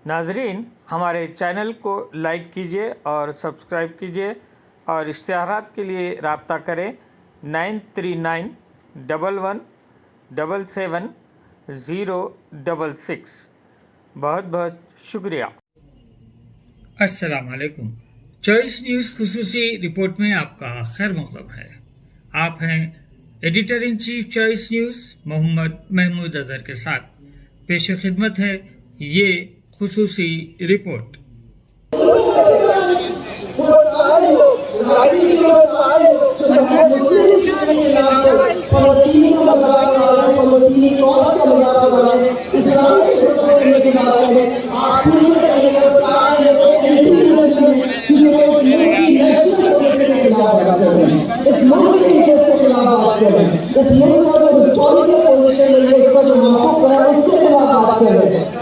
ناظرین، ہمارے چینل کو لائک کیجیے اور سبسکرائب کیجیے اور اشتہارات کے لیے رابطہ کریں 9391177066۔ بہت بہت شکریہ۔ السلام علیکم۔ چوائس نیوز خصوصی رپورٹ میں آپ کا خیر مقدم ہے۔ آپ ہیں editor in chief Choice News Muhammad Mahmood Azhar کے ساتھ۔ پیش خدمت ہے یہ خصوصی رپورٹ۔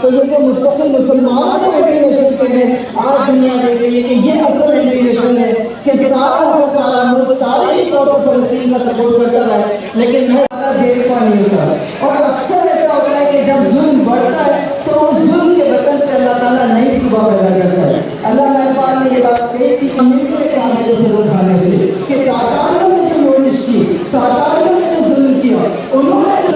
تو یہ جو مستقل مسلمان کو انٹرنیشن ہے، آج دنیا دیکھ رہی ہے کہ یہ اصل انٹرنیشن ہے کہ سارا کا سارا ملک تاریخی طور پر فلسطین کا سپورٹ کرتا ہے، لیکن میں جیل کا نہیں ہوتا ہے۔ اور اکثر ایسا ہوتا ہے کہ جب ظلم بڑھتا ہے تو اس ظلم کے وطن سے اللہ تعالیٰ نئی صبح پیدا کرتا ہے۔ اللہ پاک نے یہ بات کہی کہ کمیونٹی کے کام کو سبق کھانے سے کہ تاتاریوں نے جو نوشش کی، تاتاریوں نے جو ظلم کیا، انہوں نے جو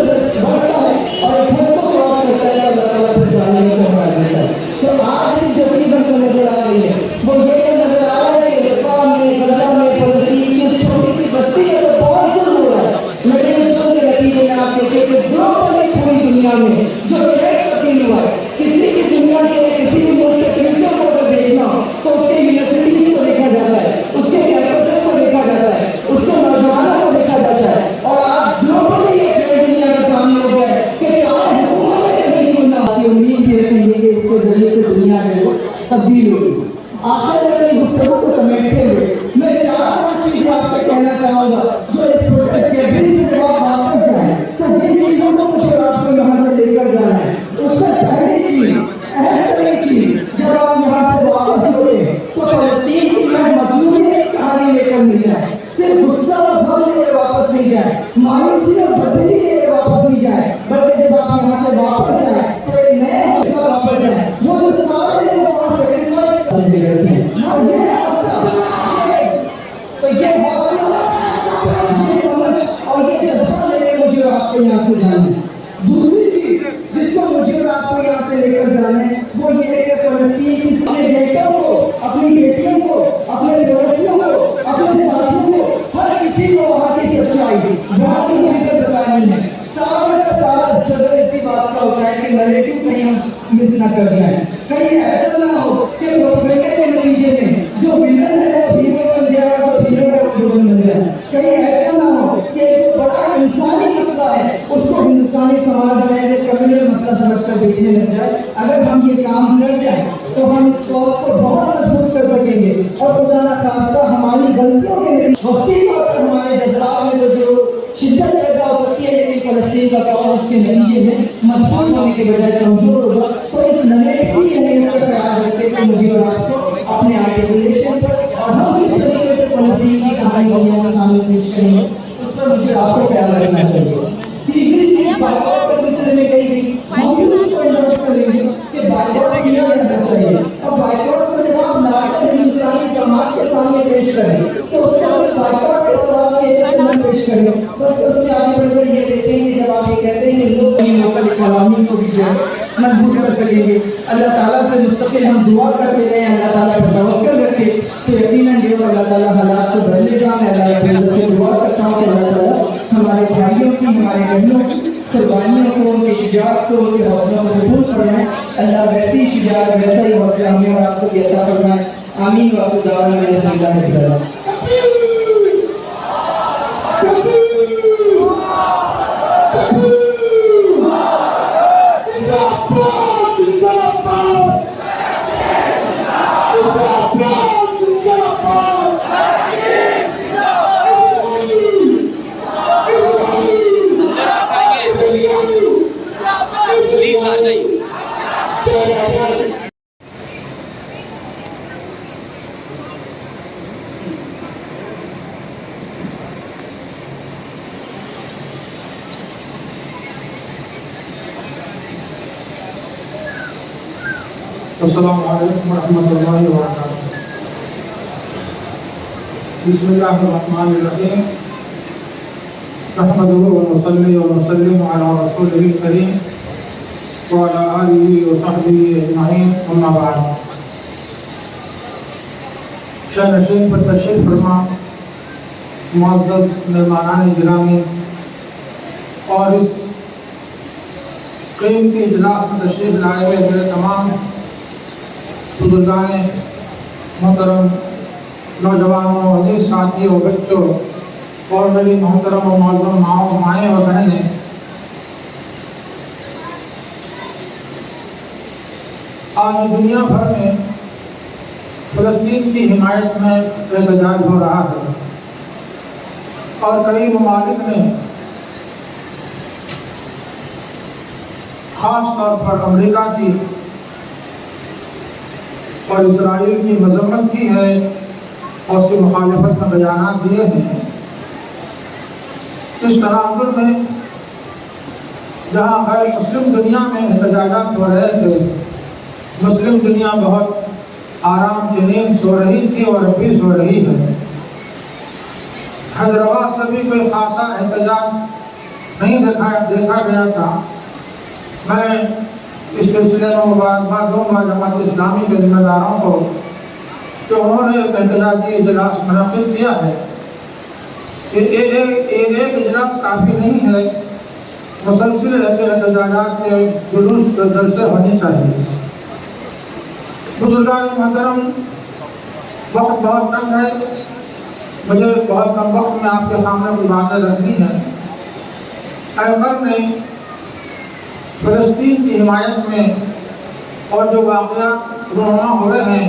بڑھتا ہے اور خود کو کراس کرتا ہے، اللہ تعالیٰ پھر ظالم کو ہٹا دیتا ہے۔ تو آج جو چیز ہم کو نظر آ رہی ہے وہ یہ نظر آ رہا ہے کہ لبنان میں، غزہ میں، فلسطین کی اس چھوٹی سی بستی ہے تو بہت ظلم ہو رہا ہے، لیکن اس ظلم کے نتیجے میں آپ دیکھیں کہ گلوبلی پوری دنیا میں جو ٹریڈ تبدیل ہوا ہے، کسی بھی دنیا کے کسی بھی ملک کے فیوچر کو اگر دیکھنا ہو تو اس کے یونیورسٹیز کو دیکھا جاتا ہے، اس کے کیمپسز کو دیکھا جاتا ہے، اس کے نوجوانوں کو دیکھا جاتا ہے۔ اور آج گلوبلی یہ ٹریڈ دنیا کے سامنے ہو گیا ہے کہ چاہے حکومتیں کہیں کیوں نہ آتی، امید یہ رکھیں گے کہ اس کے ذریعے سے دنیا جو تبدیل ہوگی۔ آخر میں اپنی گفتگو کو سمیٹتے ہوئے میں 4-5 چیزیں آپ سے کہنا چاہوں گا جو اس پروٹیسٹ کے دن سے جب آپ واپس جائیں تو جن چیزوں کو مجھے آپ کو یہاں سے لے کر جانا ہے، اس سے پہلی چیز، اہم ترین چیز، جب آپ یہاں سے واپس ہوئے تو فلسطین کی مظلومی کی کہانی لے کر نہیں جائیں، صرف غصہ اور غم لے کر واپس نہیں جائیں، مایوسی اور بدلی لے کر واپس نہیں جائیں، بلکہ جب آپ یہاں سے واپس جائیں تو ایک نئے حوصلہ واپس جائیں، وہ جو سارے لوگ وہاں سیکریفائس کرتے ہیں اور یہ حوصلہ، تو یہ حوصلہ، یہ سمجھ اور یہ جذبہ لے کر مجھے آپ کو یہاں سے جانا ہے۔ دوسری چیز جس کو مجھے آپ کو یہاں سے لے کر جانا ہے وہ یہ ہے کہ فلسطین کی اپنے بیٹوں کو، اپنی بیٹیوں کو، اپنے پڑوسیوں کو، اپنے ساتھیوں کو، ہر کسی کو وہاں کی سچائی، وہاں کی حقیقت بتانی ہے۔ سارا کا سارا جگہ اسی بات کا ہوتا ہے کہ نیریٹو کہیں ہم مس نہ کر جائیں، کہیں ایسا نہ ہو کہ پروپیگنڈا کے نتیجے میں جو ویلن ہے وہ ہیرو بن جائے اور جو ہیرو ہے وہ ویلن بن جائے، کہیں ایسا نہ ہو کہ جو بڑا انسانی مسئلہ ہے اس کو ہندوستانی سماج میں ایک کمیونل مسئلہ سمجھ کر دیکھنے لگ جائے۔ اگر ہم یہ کام کر جائیں تو ہم اس کاز کو بہت مضبوط کر سکیں گے اور خدا نخواستہ ہماری غلطیوں کے وقتی طور پر ہمارے جذبات میں جو شدت پیدا ہو سکتی ہے، لیکن فلسطین کا کاز اس کے نتیجے میں مضبوط ہونے کے بجائے کمزور ہوگا۔ تو اس نیریٹو کی اہمیت کا خیال رکھتے ہوئے مجھے اور آپ کو اپنے آرٹیکولیشن پر اور ہم اس طریقے سے فلسطین کی کہانی کو یہاں سامنے پیش کریں گے، اس پر مجھے آپ کو خیال رکھنا چاہیے۔ تیسری چیز بائیکاٹ کے سلسلے میں کہی گئی، ہم بھی اس کو انڈورس کریں گے کہ بائیکاٹ کیا جانا چاہیے، اور بائیکاٹ کو جب آپ لا کر ہندوستانی سماج کے سامنے پیش کریں تو اس کو صرف بائیکاٹ کے سوال کے ایک سے پیش کریں، بلکہ اس سے آگے بڑھ کر یہ دیکھیں گے جب آپ یہ کہتے ہیں کہ لوگ اپنی لوکل اکانومی کو بھی جو ہے مضبوط کر سکیں گے۔ اللہ تعالیٰ سے مستقل ہم دعا کرتے رہے، اللہ تعالیٰ پر توکل رکھے تو یقیناً جو اللہ تعالیٰ حالات کو بدلے گا۔ میں اللہ رب العزت سے دعا کرتا ہوں کہ اللہ تعالیٰ ہمارے بھائیوں کی، ہمارے بہنوں کی قربانیوں کو، ان کی شجاعت کو، ان کے حوصلوں کو قبول فرمائے۔ اللہ ویسی شجاعت، ویسا ہی حوصلہ ہمیں اور آپ کو بھی عطا فرمائے۔ آمین وآخر دعوانا الحمد للہ رب العالمین۔ السلام علیکم ورحمۃ اللہ وبرکاتہ۔ بسم اللہ الرحمن الرحیم، نحمده ونصلی ونسلم علی رسوله الکریم وعلی آلہ وصحبہ اجمعین، اما بعد۔ شاہنشین پر تشریف فرما معزز مہمانان گرامی اور اس قیمتی اجلاس میں تشریف لائے ہوئے میرے تمام بزرگان محترم، نوجوانوں، عزیز ساتھیوں، بچوں اور میری محترم و معظم ماؤں، مائیں اور بہنیں، آج دنیا بھر میں فلسطین کی حمایت میں احتجاج ہو رہا ہے اور کئی ممالک نے خاص طور پر امریکہ کی اور اسرائیل کی مذمت کی ہے اور اس کی مخالفت میں بیانات دیے ہیں۔ اس تناظر میں جہاں غیر مسلم دنیا میں احتجاجات ہو رہے تھے، مسلم دنیا بہت آرام کی نیند سو رہی تھی اور اب بھی سو رہی ہے۔ حیدرآباد سے بھی کوئی خاصا احتجاج نہیں دیکھا گیا تھا۔ میں اس سلسلے میں مبارکباد دوں گا جماعت اسلامی کے ذمہ داروں کو کہ انہوں نے ایک احتجاجی اجلاس منعقد کیا ہے۔ ایک اجلاس کافی نہیں ہے، مسلسل ایسے احتجاجات کے جلوس جلسے ہونے چاہیے۔ بزرگان محترم، وقت بہت تنگ ہے، مجھے بہت کم وقت میں آپ کے سامنے کچھ باتیں رکھنی ہیں۔ ایوکر نے فلسطین کی حمایت میں اور جو واقعات رونما ہوئے ہیں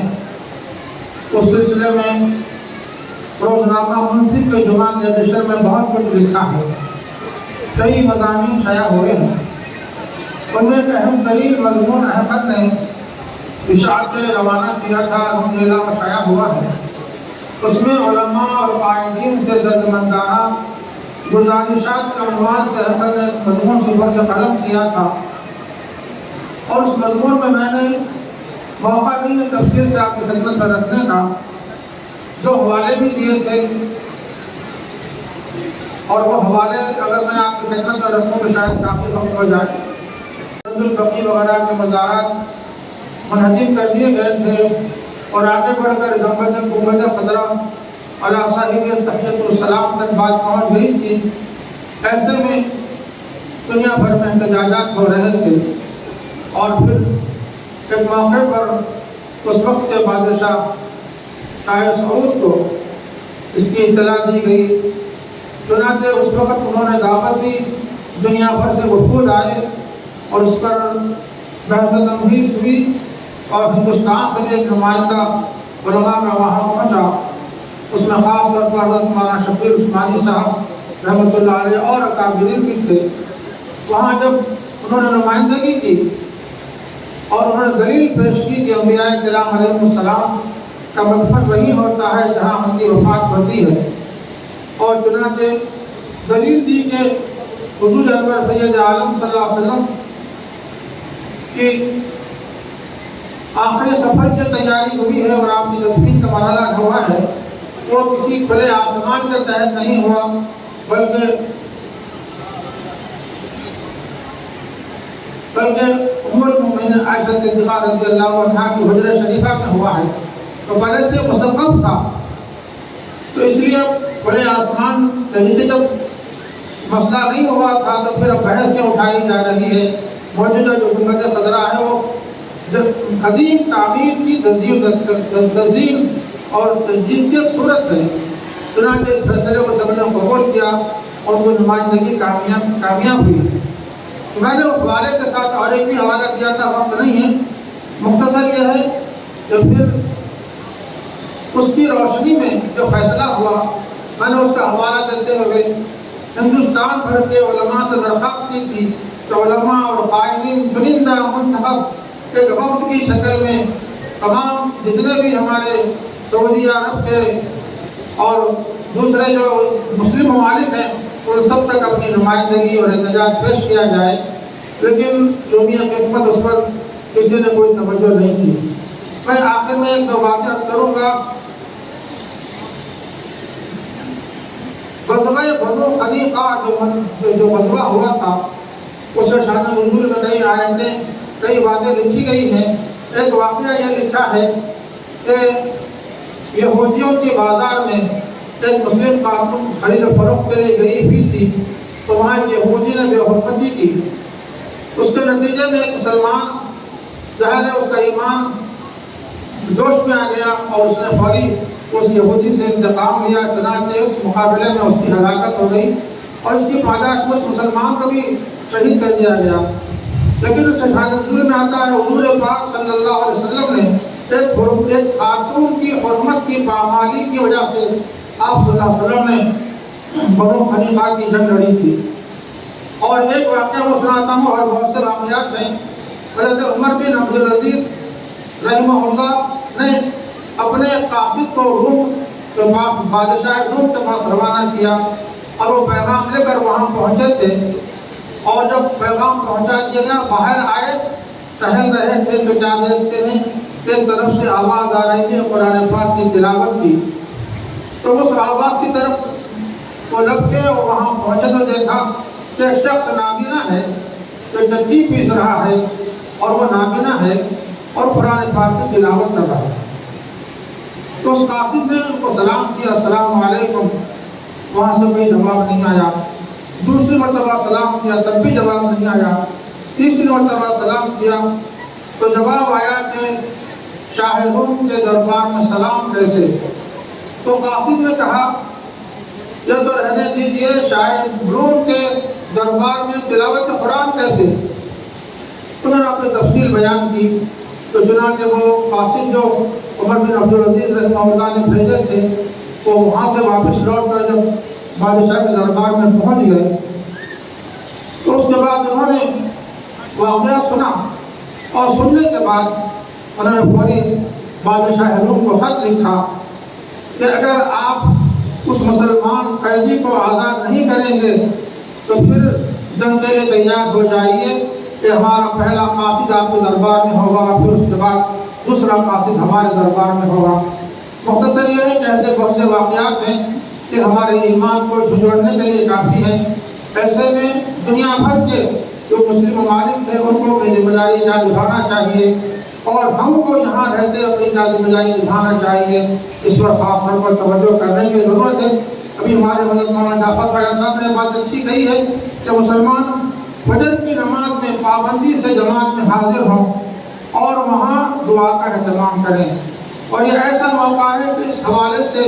اس سلسلے میں روزنامہ منصف کے جمعہ کے ایڈیشن میں بہت کچھ لکھا ہے، کئی مضامین شائع ہوئے ہیں۔ ان میں ایک اہم ترین مضمون احمد نے اشاعت روانہ کیا تھا، الحمدللہ میں شائع ہوا ہے۔ اس میں علماء اور قائدین سے دردمندانہ گزارشات کے عنوان سے احمد نے ایک مضمون سپرد قلم کیا تھا، اور اس مضمون میں نے موقع نہیں ہے تفصیل سے آپ کی خدمت میں رکھنے کا، دو حوالے بھی دیے تھے، اور وہ حوالے اگر میں آپ کی خدمت میں رکھوں تو شاید کافی وقت ہو جائے۔ البقیع وغیرہ کے مزارات منہدم کر دیے گئے تھے اور آگے بڑھ کر گنبد خضرا علی صاحب تحیۃ السلام تک بات پہنچ گئی تھی۔ ایسے میں دنیا بھر میں احتجاجات ہو رہے تھے، اور پھر ایک موقع پر اس وقت کے بادشاہ شاہ سعود کو اس کی اطلاع دی گئی، چنانچہ اس وقت انہوں نے دعوت دی، دنیا بھر سے وفود آئے اور اس پر بحث و تمہیز ہوئی، اور ہندوستان سے بھی ایک نمائندہ علماء کا وہاں پہنچا۔ اس میں خاص طور پر حضرت مولانا شبیر عثمانی صاحب رحمۃ اللہ علیہ اور اکابرین بھی تھے۔ وہاں جب انہوں نے نمائندگی کی اور انہوں نے دلیل پیش کی کہ انبیاء کرام علیہ السلام کا مدفن وہی ہوتا ہے جہاں ان کی وفات ہوتی ہے، اور چنانچہ دلیل دی کہ حضور اکبر سید عالم صلی اللہ علیہ وسلم کی آخری سفر کی تیاری ہوئی ہے اور آپ کی تدفین کا مرحلہ ہوا ہے، وہ کسی کھلے آسمان کے تحت نہیں ہوا، بلکہ ام المؤمنین عائشہ صدیقہ رضی اللہ عنہا کی حجرہ شریفہ میں ہوا ہے، تو پہلے سے مسقف تھا۔ تو اس لیے کھلے آسمان کے نیچے جب مسئلہ نہیں ہوا تھا تو پھر اب بحث کیوں اٹھائی جا رہی ہے؟ موجودہ جو گنبد خضرا ہے وہ قدیم تعمیر کی تزئین اور تجدید کی صورت ہے۔ چنانچہ اس فیصلے کو سب نے قبول کیا اور وہ نمائندگی کامیاب ہوئی۔ میں نے اس حوالے کے ساتھ اور ایک بھی حوالہ دیا تھا، وقت نہیں ہے، مختصر یہ ہے کہ پھر اس کی روشنی میں جو فیصلہ ہوا، میں نے اس کا حوالہ دیتے ہوئے ہندوستان بھر کے علماء سے درخواست کی تھی کہ علماء اور قائدین چنندہ منتخب ایک وقت کی شکل میں تمام جتنے بھی ہمارے سعودی عرب کے اور دوسرے جو مسلم ممالک ہیں ان سب تک اپنی نمائندگی اور احتجاج پیش کیا جائے، لیکن شومیہ قسمت اس پر کسی نے کوئی توجہ نہیں کی۔ میں آخر میں ایک دو باتیں عرض کروں گا۔ غزوہ بنو خنیقہ جو غزوہ ہوا تھا، اس سے شان نزول میں کئی آیتیں، کئی باتیں لکھی گئی ہیں۔ ایک واقعہ یہ لکھا ہے کہ یہودیوں کے بازار میں ایک مسلم خاتون خرید و فروخت کے لیے گئی ہوئی تھی، تو وہاں ایک یہودی نے بے حرمتی کی۔ اس کے نتیجے میں ایک مسلمان، ظاہر ہے اس کا ایمان جوش میں آ گیا اور اس نے فوری اس یہودی سے انتقام لیا، چنانچہ اس مقابلے میں اس کی ہلاکت ہو گئی اور اس کی پاداش میں اس مسلمان کو بھی شہید کر دیا گیا۔ لیکن اس شان نزول میں آتا ہے حضور پاک صلی اللہ علیہ وسلم نے ایک خاتون کی حرمت کی پامالی کی وجہ سے آپ صلی اللہ علیہ وسلم نے بنو خنیقہ کی جنگ لڑی تھی۔ اور ایک واقعہ وہ سناتا ہوں، اور بہت سے واقعات ہیں۔ حضرت عمر بن عبدالعزیز رحمہ اللہ نے اپنے قاصد کو روم کے پاس، بادشاہ روم کے پاس روانہ کیا اور وہ پیغام لے کر وہاں پہنچے تھے۔ اور جب پیغام پہنچا دیا گیا، باہر آئے، ٹہل رہے تھے تو کیا دیکھتے ہیں کہ ایک طرف سے آواز آ رہی ہے قرآن پاک کی تلاوت کی۔ تو اس آواز کی طرف وہ لب کے اور وہاں پہنچے تو دیکھا کہ ایک شخص نابینا ہے جو چکی پیس رہا ہے، اور وہ نابینا ہے اور قرآن پاک کی تلاوت کر رہا ہے۔ تو اس قاصد نے ان کو سلام کیا، السلام علیکم، وہاں سے کوئی جواب نہیں آیا۔ دوسری مرتبہ سلام کیا، تب بھی جواب نہیں آیا۔ تیسری مرتبہ سلام کیا تو جواب آیا کہ شاہ روم کے دربار میں سلام کیسے؟ تو قاصد نے کہا یہ تو رہنے دیجئے، شاہ روم کے دربار میں تلاوت قرآن کیسے؟ انہوں نے اپنی تفصیل بیان کی۔ تو چنانچہ وہ قاصد جو عمر بن عبدالعزیز رحمہ اللہ نے بھیجے تھے، وہ وہاں سے واپس لوٹ کر جب بادشاہ کے دربار میں پہنچ گئے تو اس کے بعد انہوں نے واقعہ سنا، اور سننے کے بعد انہوں نے فوری بادشاہ روم کو خط لکھا کہ اگر آپ اس مسلمان قیدی کو آزاد نہیں کریں گے تو پھر جنگ کے لیے تیار ہو جائیے کہ ہمارا پہلا قاصد آپ کے دربار میں ہوگا، پھر اس کے بعد دوسرا قاصد ہمارے دربار میں ہوگا۔ مختصر یہ ہے کہ ایسے بہت سے واقعات ہیں کہ ہمارے ایمان کو جھنجھوڑنے کے لیے کافی ہیں۔ ایسے میں دنیا بھر کے جو مسلم ممالک ہیں ان کو اپنی ذمہ داری کا نبھانا چاہیے، اور ہم کو یہاں رہتے اپنی ذمہ داری نبھانا چاہیے۔ اس پر خاص طور پر توجہ کرنے کی ضرورت ہے۔ ابھی ہمارے حضرت مولانا جعفر بھائی صاحب نے بات اچھی کہی ہے کہ مسلمان فجر کی نماز میں پابندی سے جماعت میں حاضر ہوں اور وہاں دعا کا اہتمام کریں۔ اور یہ ایسا موقع ہے کہ اس حوالے سے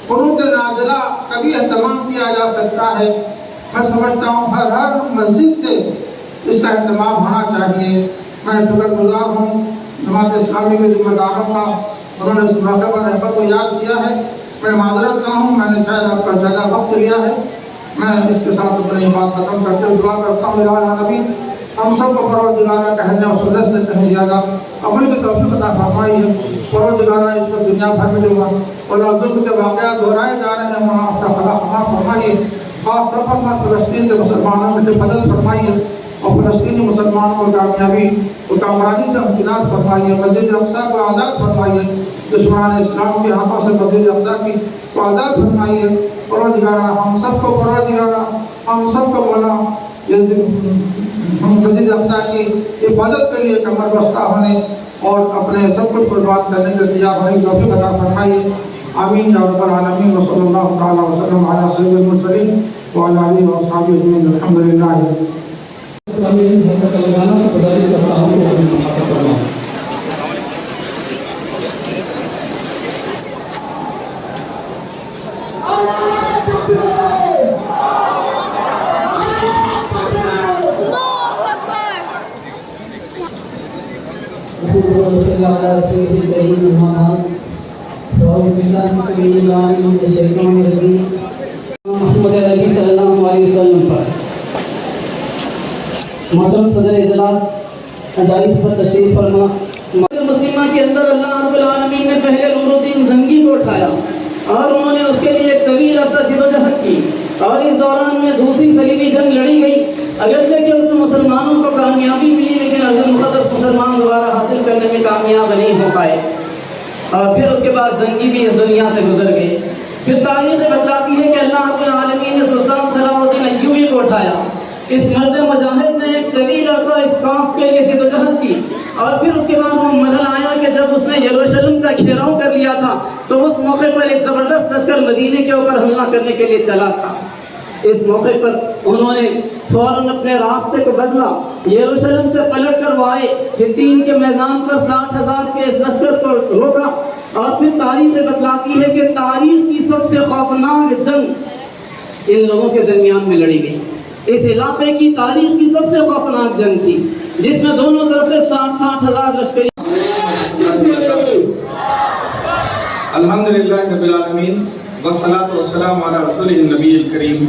قنوت نازلہ کا بھی اہتمام کیا جا سکتا ہے۔ میں سمجھتا ہوں ہر مسجد سے اس کا اہتمام ہونا چاہیے۔ میں شکر گزار ہوں جماعت اسلامی کے ذمہ داروں کا، انہوں نے اس موقع پر رحمت کو یاد کیا ہے۔ میں معذرت کا ہوں، میں نے شاید آپ کا زیادہ وقت لیا ہے۔ میں اس کے ساتھ اپنی بات ختم کرتے ہوئے دعا کرتا ہوں الہ العالمین ہم سب کو پروردگار کہنے اور سننے سے کہیں زیادہ عمل کی توفیق عطا فرمائیے۔ پروردگار اس کو دنیا بھر میں جو اور ظلم کے واقعات دہرائے جا رہے ہیں وہاں اپنا خلا خما فرمائیے۔ خاص طور پر فلسطین کے مسلمانوں میں حفاظت فرمائیے اور فلسطینی مسلمانوں کو کامیابی و کامرانی سے امتداد فرمائیے۔ مسجد اقصی کو آزاد فرمائیے، دشمنان اسلام کے ہاتھوں سے مسجد اقصی کو آزاد فرمائیے۔ پروردگارہ ہم سب کو مولا مسجد اقصی کی حفاظت کے لیے کمر بستہ ہونے اور اپنے سب کچھ قربان کرنے کے تیار ہونے کی توفیق عطا فرمائیے۔ آمین یا رب العالمین، وصلی اللہ تعالی وسلم علی سید المرسلین وعلی آلہ واصحابہ اجمعین، الحمدللہ۔ محترم صدر اجلاس اجاز پر تشریف فرما۔ مسلمہ کے اندر اللہ رب العالمین نے پہلے نور الدین زنگی کو اٹھایا اور انہوں نے اس کے لیے ایک طویل عرصہ جدوجہد کی اور اس دوران میں دوسری صلیبی جنگ لڑی گئی، اگرچہ کہ اس میں مسلمانوں کو کامیابی ملی، لیکن ارض مقدس مسلمان دوبارہ حاصل کرنے میں کامیاب نہیں ہو پائے، اور پھر اس کے بعد زنگی بھی اس دنیا سے گزر گئے۔ پھر تاریخ بتلاتی ہے کہ اللہ رب العالمین نے سلطان صلاح الدین ایوبی کو اٹھایا۔ اس مرد مجاہد نے ایک طویل عرصہ اس کاس کے لیے جدوجہد کی، اور پھر اس کے بعد وہ مرحلہ آیا کہ جب اس نے یروشلم کا گھیراؤ کر لیا تھا تو اس موقع پر ایک زبردست لشکر مدینے کے اوپر حملہ کرنے کے لیے چلا تھا۔ اس موقع پر انہوں نے فوراً اپنے راستے کو بدلا، یروشلم سے پلٹ کر وہ آئے، حطین کے میدان پر 60,000 کے اس لشکر کو روکا، اور پھر تاریخ بتلاتی ہے کہ تاریخ کی سب سے خوفناک جنگ ان لوگوں کے درمیان میں لڑی گئی۔ اس علاقے کی تاریخ کی سب سے خوفناک جنگ تھی، جس میں دونوں طرف سے 60,000 لشکری۔ الحمدللہ رب العالمین والصلاة والسلام علی رسولہ النبی الکریم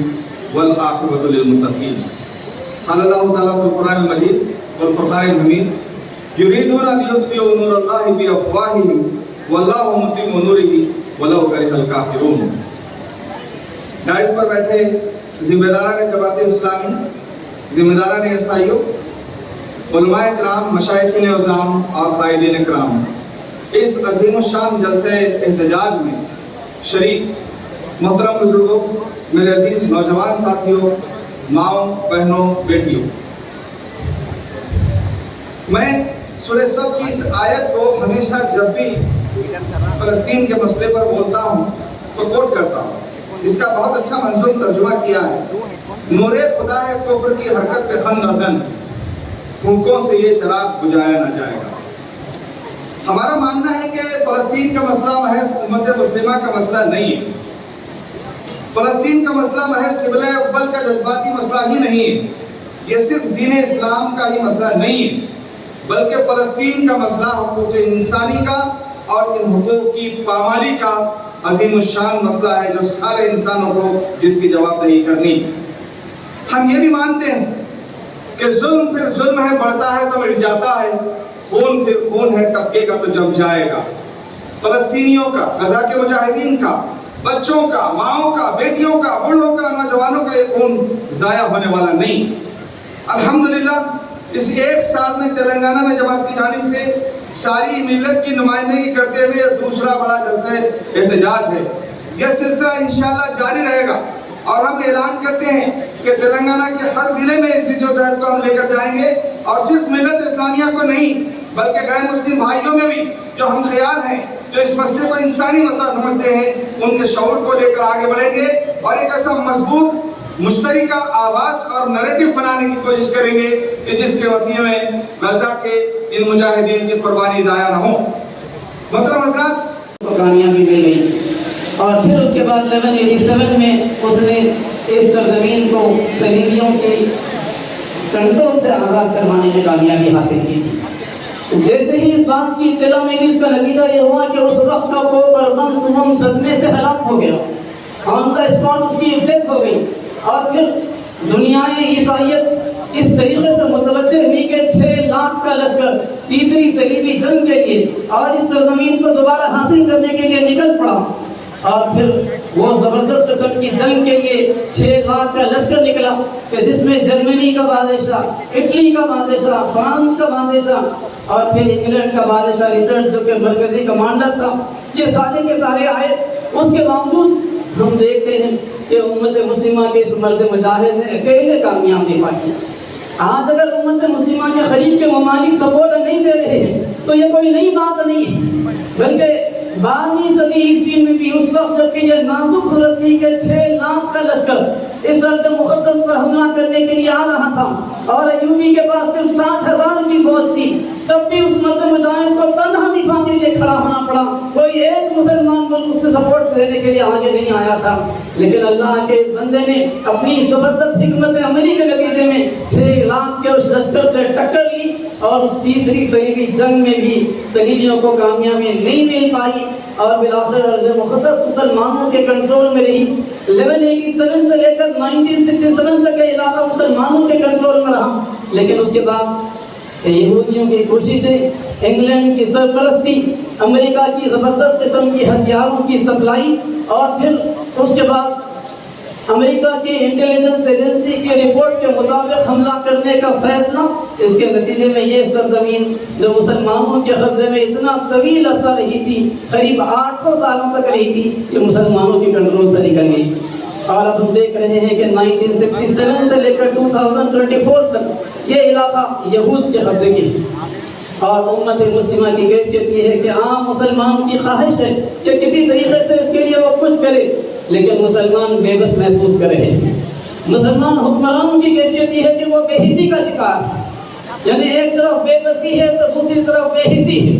والعاقبۃ للمتقین۔ قال اللہ تعالیٰ فی القرآن المجید والفرقان الحمید یریدون لیطفئوا نور اللہ بافواہہم واللہ متم نورہ ولو کرہ الکافرون۔ ڈائس پر بیٹھے ذمہ داران جماعت اسلامی، ذمہ داران عیسائیوں، علماء کرام، مشائخین عظام اور قائدین کرام، اس عظیم الشان جلسہ احتجاج میں شریک محترم بزرگوں، میرے عزیز نوجوان ساتھیوں، ماؤں، بہنوں، بیٹیوں، میں سورہ صف کی اس آیت کو ہمیشہ جب بھی فلسطین کے مسئلے پر بولتا ہوں تو کوٹ کرتا ہوں۔ اس کا بہت اچھا منظوم ترجمہ کیا ہے، نور خدا ہے کفر کی حرکت پہ خندہ زن، پھونکوں سے یہ چراغ بجھایا نہ جائے گا۔ ہمارا ماننا ہے کہ فلسطین کا مسئلہ محض امت مسلمہ کا مسئلہ نہیں ہے، فلسطین کا مسئلہ محض قبلہ اول کا جذباتی مسئلہ ہی نہیں ہے، یہ صرف دین اسلام کا ہی مسئلہ نہیں ہے، بلکہ فلسطین کا مسئلہ حقوق انسانی کا اور ان حقوق کی پامالی کا عظیم الشان مسئلہ ہے، جو سارے انسانوں کو جس کی جواب دہی کرنی۔ ہم یہ بھی مانتے ہیں کہ ظلم پھر ظلم ہے، بڑھتا ہے تو مٹ جاتا ہے، خون پھر خون ہے، ٹپکے گا تو جم جائے گا۔ فلسطینیوں کا، غزہ کے مجاہدین کا، بچوں کا، ماؤں کا، بیٹیوں کا، بوڑھوں کا، نوجوانوں کا یہ خون ضائع ہونے والا نہیں۔ الحمدللہ اس ایک سال میں تلنگانہ میں جماعت کی جانب سے ساری ملت کی نمائندگی کرتے ہوئے دوسرا بڑا جلسہ احتجاج ہے۔ یہ سلسلہ انشاءاللہ جاری رہے گا، اور ہم اعلان کرتے ہیں کہ تلنگانہ کے ہر ضلع میں اس جدوجہد کو ہم لے کر جائیں گے، اور صرف ملت اسلامیہ کو نہیں بلکہ غیر مسلم بھائیوں میں بھی جو ہم خیال ہیں، جو اس مسئلے کو انسانی مسئلہ سمجھتے ہیں، ان کے شعور کو لے کر آگے بڑھیں گے، اور ایک ایسا مضبوط مشترکہ آواز اور نریٹو بنانے کی کوشش کریں گے کہ جس کے وطنی میں غزہ کے ان مجاہدین کی قربانی ضائع نہ ہو۔ محترم حضرات، کو کامیابی مل گئی، اور پھر اس کے بعد 1187 میں اس نے اس سرزمین کو صلیبیوں کے کنٹرول سے آزاد کروانے میں کامیابی حاصل کی تھی۔ جیسے ہی اس بات کی اطلاع ملی، اس کا نتیجہ یہ ہوا کہ اس وقت کا پوپ اربن سوم صدمے سے ہلاک ہو گیا، آن دا اسپاٹ اس کی ڈیتھ ہو گئی، اور پھر دنیا عیسائیت اس طریقے سے متوجہ ہوئی کہ 6 لاکھ کا لشکر تیسری صلیبی جنگ کے لیے اور اس سرزمین کو دوبارہ حاصل کرنے کے لیے نکل پڑا، اور پھر وہ زبردست قسم کی جنگ کے لیے 6 لاکھ کا لشکر نکلا کہ جس میں جرمنی کا بادشاہ، اٹلی کا بادشاہ، فرانس کا بادشاہ اور پھر انگلینڈ کا بادشاہ رچرڈ جو کہ مرکزی کمانڈر تھا، یہ سارے کے سارے آئے۔ اس کے باوجود ہم دیکھتے ہیں کہ امت مسلمہ کے اس مرد مجاہد نے اکیلے کامیاب دفاع کیا۔ آج اگر امت مسلمہ کے قریب کے ممالک سپورٹ نہیں دے رہے ہیں تو یہ کوئی نئی بات نہیں ہے، بلکہ 12ویں صدی عیسوی میں بھی اس وقت جب کہ یہ نازک صورت تھی کہ 6 لاکھ کا لشکر اس ارض مقدس پر حملہ کرنے کے لیے آ رہا تھا، اور ایوبی کے پاس صرف 60,000 کی فوج تھی، تب بھی اس مرد مجاہد کو تنہا دفاع کے لیے کھڑا ہونا پڑا۔ کوئی ایک مسلمان ملک اس کو سپورٹ دینے کے لیے آگے نہیں آیا تھا، لیکن اللہ کے اس بندے نے اپنی زبردست حکمت عملی کے نتیجے میں 6 لاکھ کے اس لشکر سے ٹکر لی، اور اس تیسری صلیبی جنگ میں بھی صلیبیوں کو کامیابی نہیں مل پائی، اور بالآخر ارض مقدس مسلمانوں کے کنٹرول میں رہی۔ 1187 سے لے کر 1967 تک یہ علاقہ مسلمانوں کے کنٹرول میں رہا، لیکن اس کے بعد یہودیوں کی کوششیں، انگلینڈ کی سرپرستی، امریکہ کی زبردست قسم کی ہتھیاروں کی سپلائی، اور پھر اس کے بعد امریکہ کی انٹیلیجنس ایجنسی کی رپورٹ کے مطابق حملہ کرنے کا فیصلہ، اس کے نتیجے میں یہ سرزمین جو مسلمانوں کے قبضے میں اتنا طویل عرصہ رہی تھی، قریب 800 سالوں تک رہی تھی، یہ مسلمانوں کی کنٹرول سے نکل گئی۔ اور اب ہم دیکھ رہے ہیں کہ 1967 سے لے کر 2024 تک یہ علاقہ یہود کے قبضے کی ہے۔ اور امت مسلمہ کی کیفیت یہ ہے کہ عام مسلمان کی خواہش ہے کہ کسی طریقے سے اس کے لیے وہ کچھ کرے، لیکن مسلمان بے بس محسوس کر رہے ہیں۔ مسلمان حکمرانوں کی کیفیت یہ ہے کہ وہ بے حسی کا شکار ہے، یعنی ایک طرف بے بسی ہے تو دوسری طرف بے حسی ہے،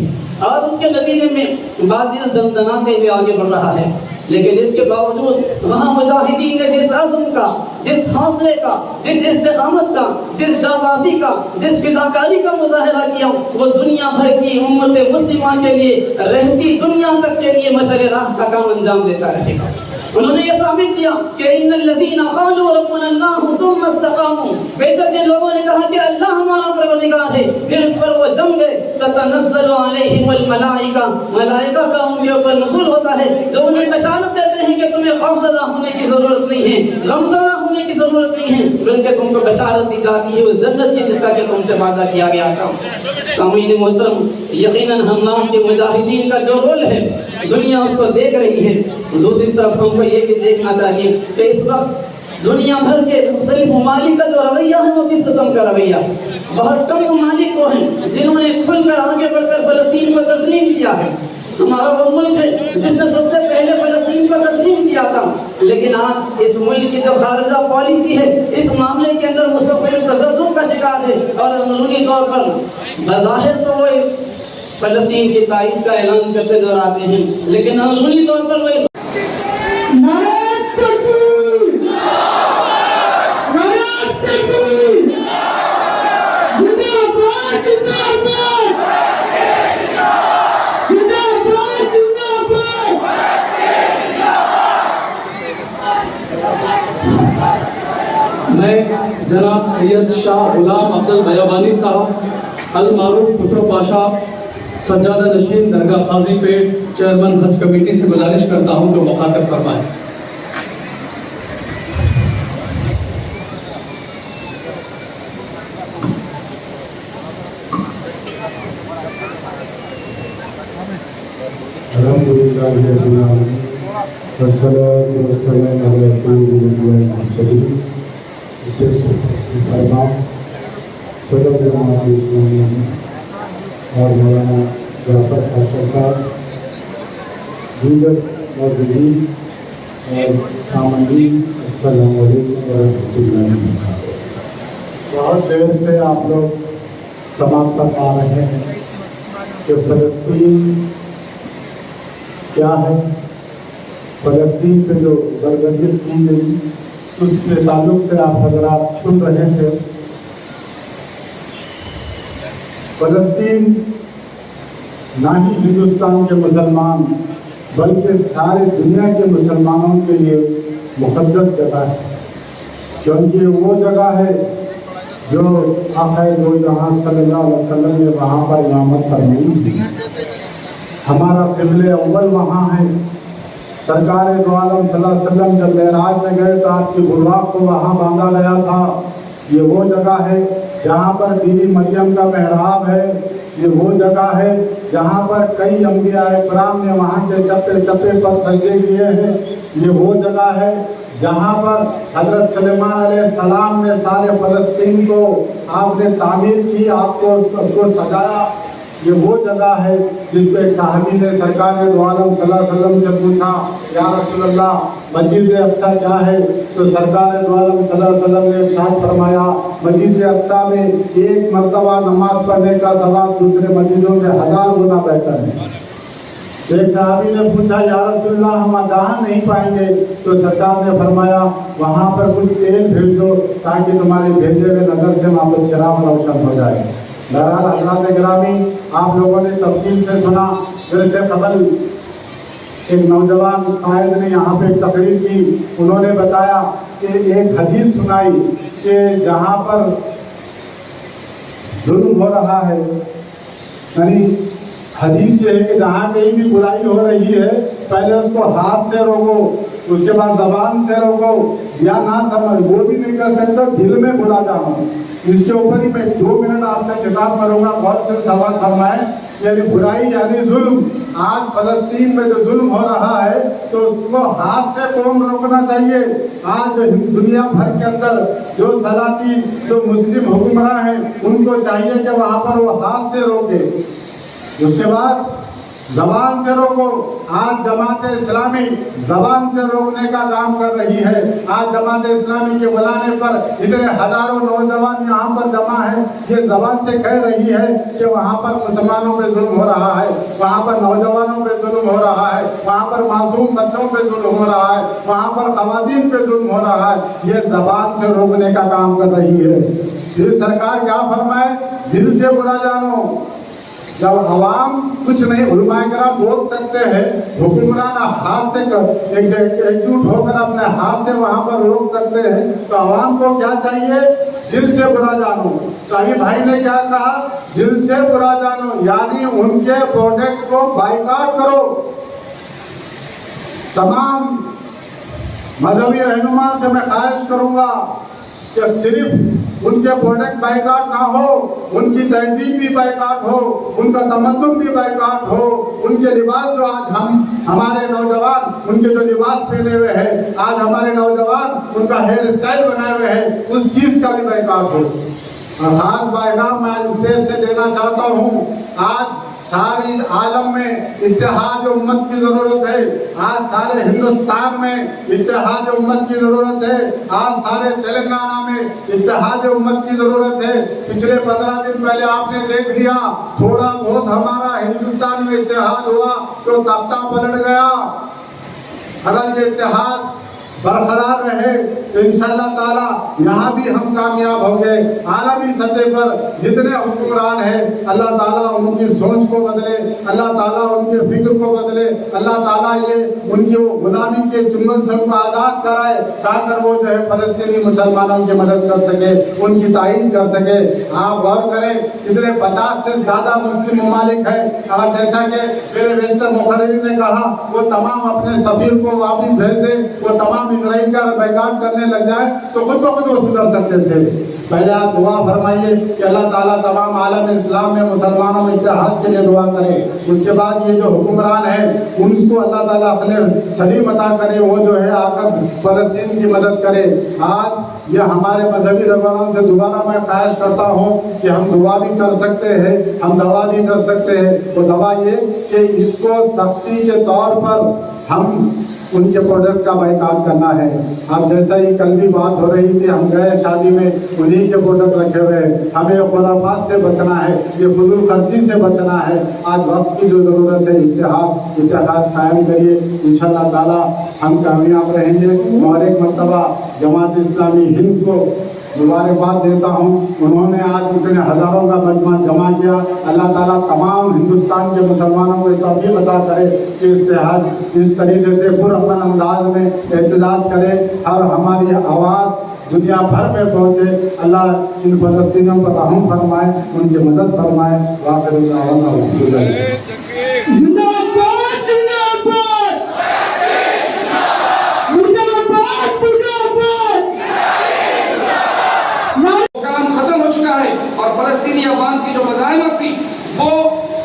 اور اس کے نتیجے میں بادل دندناتے ہوئے آگے بڑھ رہا ہے۔ لیکن اس کے باوجود وہاں مجاہدین نے جس عزم کا، جس حوصلے کا، جس استقامت کا، جس جانبازی کا، جس فداکاری کا مظاہرہ کیا، وہ دنیا بھر کی امت مسلمہ کے لیے، رہتی دنیا تک کے لیے مشعل راہ کا کام انجام دیتا رہے گا۔ انہوں نے یہ ثابت کیا کہ ان الذین قالوا ربنا اللہ ثم استقاموا، بے شک جن لوگوں نے کہا کہ اللہ ہمارا پروردگار ہے، پھر اس پر وہ جم گئے، تتنزل علیہم الملائکہ، ملائکہ کا ان کے اوپر نزول ہوتا ہے، جو انہیں بشارت دیتے ہیں کہ تمہیں خوفزدہ ہونے کی ضرورت نہیں ہے، غمزدہ ہونے کی ضرورت نہیں ہے، بلکہ تم کو بشارت دی جاتی ہے اس جنت کی جس کا کہ تم سے وعدہ کیا گیا تھا۔ سامعین محترم، یقیناً حماس کے مجاہدین کا جو رول ہے دنیا اس کو دیکھ رہی ہے۔ دوسری طرف ہم کو یہ بھی دیکھنا چاہیے کہ اس وقت دنیا بھر کے مختلف ممالک کا جو رویہ ہے وہ کس قسم کا رویہ ہے۔ بہت کم ممالک وہ ہیں جنہوں نے کھل کر آگے بڑھ کر فلسطین کو تسلیم کیا ہے۔ ہمارا وہ ملک ہے جس نے سب سے پہلے فلسطین کو تسلیم کیا تھا، لیکن آج اس ملک کی جو خارجہ پالیسی ہے اس معاملے کے اندر مستقل تذبذب کا شکار ہے، اور اندرونی طور پر بظاہر تو وہ فلسطین کی تائید کا اعلان کرتے نظر آتے ہیں، لیکن اندرونی طور پر وہ میں جناب سید شاہ غلام افضل بیابانی صاحب المعروف خسرو پاشا سجادہ نشین درگاہ قاضی پیٹ چیئرمین حج کمیٹی سے گزارش کرتا ہوں کہ مخاطب فرمائیں۔ الحمدللہ رب العالمین والصلاة والسلام علی سیدنا المرسلین۔ اسٹیج سے تشریف فرما صدر جماعت اسلامیہ اور مولانا جعفر پاشا صاحب، دیگر معززین اور سامعین، السلام علیکم ورحمۃ اللہ وبرکاتہ۔ بہت دیر سے آپ لوگ سماعت فرما رہے ہیں کہ فلسطین کیا ہے، فلسطین پہ جو برگزیدگی کی گئی اس کے تعلق سے آپ حضرات سن رہے تھے۔ فلسطین نہ ہی ہندوستان کے مسلمان بلکہ سارے دنیا کے مسلمانوں کے لیے مقدس جگہ ہے، کیونکہ وہ جگہ ہے جو آقا دو جہاں صلی اللہ علیہ وسلم نے وہاں پر امامت فرمائی تھی۔ ہمارا قبلہ اول وہاں ہے۔ سرکار دو عالم صلی اللہ علیہ وسلم جب معراج میں گئے تو آپ کی براق کو وہاں باندھا گیا تھا۔ یہ وہ جگہ ہے جہاں پر بی بی مریم کا محراب ہے، یہ وہ جگہ ہے جہاں پر کئی انبیاء اکرام نے وہاں کے چپے چپے پر سجدے کیے ہیں، یہ وہ جگہ ہے جہاں پر حضرت سلیمان علیہ السلام نے سارے فلسطین کو آپ نے تعمیر کی، آپ کو اس کو سجایا۔ یہ وہ جگہ ہے جس پہ ایک صحابی نے سرکار دو عالم صلی اللہ علیہ وسلم سے پوچھا، یا رسول اللہ مسجد اقصیٰ کیا ہے؟ تو سرکار دو عالم صلی اللہ علیہ وسلم نے ارشاد فرمایا، مسجد اقصیٰ میں ایک مرتبہ نماز پڑھنے کا ثواب دوسرے مسجدوں سے 1000 گنا بہتر ہے۔ ایک صحابی نے پوچھا، یا رسول اللہ ہم جہاں نہیں پائیں گے؟ تو سرکار نے فرمایا، وہااں پر کچھ تیل بھیج دو تاکہ تمہارے بھیجے ہوئے نظر سے وہاں پر چراغ روشن ہو جائے۔ بہرحال حضرات گرامی، آپ لوگوں نے تفصیل سے سنا۔ پھر سے قبل ایک نوجوان قائد نے یہاں پہ ایک تقریر کی، انہوں نے بتایا کہ ایک حدیث سنائی کہ جہاں پر ظلم ہو رہا ہے، یعنی حدیث یہ ہے کہ جہاں کہیں بھی برائی ہو رہی ہے پہلے اس کو ہاتھ سے روکو، اس کے بعد زبان سے روکو، یا نہ سمجھ وہ بھی نہیں کر سکتے دل میں بلا جاؤ۔ اس کے اوپر ہی میں 2 منٹ آپ سے خطاب کروں گا، غور سے سمجھ فرمائیں۔ یعنی برائی یعنی ظلم۔ آج فلسطین میں جو ظلم ہو رہا ہے تو اس کو ہاتھ سے کون روکنا چاہیے؟ آج دنیا بھر کے اندر جو سلاطین جو مسلم حکمراں ہیں ان کو چاہیے کہ وہاں پر وہ ہاتھ سے روکے۔ اس کے بعد زبان سے روکو۔ آج جماعت اسلامی زبان سے روکنے کا کام کر رہی ہے۔ آج جماعت اسلامی کے بلانے پر اتنے ہزاروں نوجوان یہاں پر جمع ہیں، یہ زبان سے کہہ رہی ہے کہ وہاں پر مسلمانوں پہ ظلم ہو رہا ہے، وہاں پر نوجوانوں پہ ظلم ہو رہا ہے، وہاں پر معصوم بچوں پہ ظلم ہو رہا ہے، وہاں پر خواتین پہ ظلم ہو رہا ہے۔ یہ زبان سے روکنے کا کام کر رہی ہے۔ پھر سرکار کیا فرمائے؟ دل سے برا جانو۔ جب عوام کچھ نہیں، علماء کرام بول سکتے ہیں، حکمران ہاتھ سے ایک جٹ ہو کر اپنے ہاتھ سے وہاں پر روک سکتے ہیں، تو عوام کو کیا چاہیے؟ دل سے برا جانو۔ تو ابھی بھائی نے کیا کہا؟ دل سے برا جانو، یعنی ان کے پروڈکٹ کو بائیکاٹ کرو۔ تمام مذہبی رہنما سے میں خواہش کروں گا کہ صرف ان کے پروڈکٹ بائیکاٹ نہ ہو، ان کی تہذیب بھی بائیکاٹ ہو، ان کا تمدن بھی بائیکاٹ ہو، ان کے لباس جو آج ہمارے نوجوان ان کے جو لباس پہنے ہوئے ہیں، آج ہمارے نوجوان ان کا ہیئر اسٹائل بنائے ہوئے ہیں، اس چیز کا بھی بائیکاٹ ہو۔ اور خاص پیغام میں آج اسٹیج سے دینا چاہتا ہوں، آج ساری عالم میں اتحاد امت کی ضرورت ہے۔ آج سارے ہندوستان میں اتحاد امت کی ضرورت ہے۔ آج سارے تلنگانہ میں اتحاد امت کی ضرورت ہے۔ پچھلے 15 دن پہلے آپ نے دیکھ لیا، تھوڑا بہت ہمارا ہندوستان میں اتحاد ہوا تو تختہ پلٹ گیا۔ اگر یہ اتحاد برقرار رہے تو انشاءاللہ تعالی یہاں بھی ہم کامیاب ہوں گے۔ عالمی سطح پر جتنے حکمران ہیں، اللہ تعالیٰ ان کی سوچ کو بدلے، اللہ تعالیٰ ان کے فکر کو بدلے، اللہ تعالیٰ یہ ان کی غلامی کے چنگل سے ان کو آزاد کرائے تاکہ وہ جو ہے فلسطینی مسلمانوں کی مدد کر سکے، ان کی تائید کر سکے۔ آپ غور کریں، اتنے 50 سے زیادہ مسلم ممالک ہیں، اور جیسا کہ میرے بیشتر مقررین نے کہا، وہ تمام اپنے سفیر کو واپس بھیج دیں، وہ تمام اسرائیل کا بائیکاٹ کرنے لگ جائے تو خود بخود وہ سدھر سکتے تھے۔ پہلے آپ دعا فرمائیے کہ اللہ تعالیٰ تمام عالم اسلام میں مسلمانوں میں اتحاد کے لیے دعا کرے۔ اس کے بعد یہ جو حکمران ہیں ان کو اللہ تعالیٰ عقل سلیم عطا کرے، وہ جو ہے آ کر فلسطین کی مدد کرے۔ آج یہ ہمارے مذہبی رہبروں سے دوبارہ میں خواہش کرتا ہوں کہ ہم دعا بھی کر سکتے ہیں، ہم دعا بھی کر سکتے ہیں۔ وہ دعا یہ کہ اس کو سختی کے طور پر ہم ان کے پروڈکٹ کا بائیکاٹ کرنا ہے۔ اب جیسا ہی کل بھی بات ہو رہی تھی، ہم گئے شادی میں، انہی کے پروڈکٹ رکھے ہوئے ہیں۔ ہمیں خرافات سے بچنا ہے، یہ فضول خرچی سے بچنا ہے۔ آج وقت کی جو ضرورت ہے، اتحاد قائم کریے، انشاءاللہ تعالی ہم کامیاب رہیں گے۔ اور ایک مرتبہ جماعت اسلامی ہند کو مبارکباد دیتا ہوں، انہوں نے آج اتنے ہزاروں کا مجمع جمع کیا۔ اللہ تعالیٰ تمام ہندوستان کے مسلمانوں کو توفیق عطا کرے کہ اتحاد اس طریقے سے پرامن انداز میں احتجاج کرے اور ہماری آواز دنیا بھر میں پہنچے۔ اللہ ان فلسطینیوں پر رحم فرمائے، ان کی مدد فرمائے۔ وآخر دعوانا الحمدللہ۔ زندہ باد، زندہ باد، کام ختم ہو چکا ہے، اور فلسطینی عوام کی جو مزاحمت تھی وہ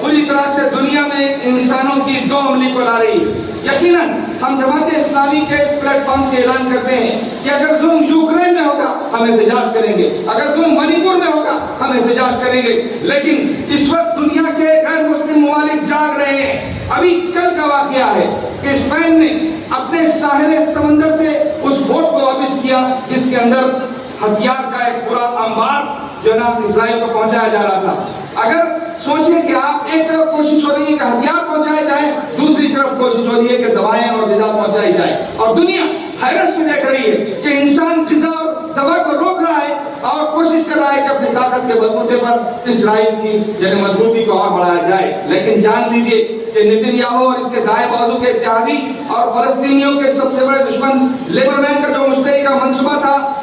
پوری طرح سے دنیا میں انسانوں کی دو عملی کو لا رہی ہے۔ یقیناً ہم جماعت اسلامی کے پلیٹ فارم سے اعلان کرتے ہیں کہ اگر ظلم یوکرین میں ہوگا ہم احتجاج کریں گے، اگر ظلم منی پور میں ہوگا ہم احتجاج کریں گے۔ لیکن اس وقت دنیا کے غیر مسلم ممالک جاگ رہے ہیں۔ ابھی کل کا واقعہ ہے کہ اسپین نے اپنے ساحل سمندر سے اس بوٹ کو واپس کیا جس کے اندر ہتھیار کا ایک پورا انبار جو نا اسرائیل کو پہنچایا جا رہا تھا۔ اگر سوچیں کہ آپ ایک طرف کوشش ہو رہی ہے کہ ہتھیار پہنچائے جائیں، دوسری طرف کوشش ہو رہی ہے کہ دوائیں اور غذا پہنچائی جائے، اور دنیا حیرت سے دیکھ رہی ہے کہ انسان غذا اور دوا کو روک رہا ہے اور کوشش کر رہا ہے کہ اپنی طاقت کے بلبوتے پر اسرائیل کی یعنی مضبوطی کو اور بڑھایا جائے۔ لیکن جان لیجئے کہ نیتن یاہو اور اس کے دائیں بازو کے اتحادی اور فلسطینیوں کے سب سے بڑے دشمن لیبر مین کا جو مشترکہ منصوبہ تھا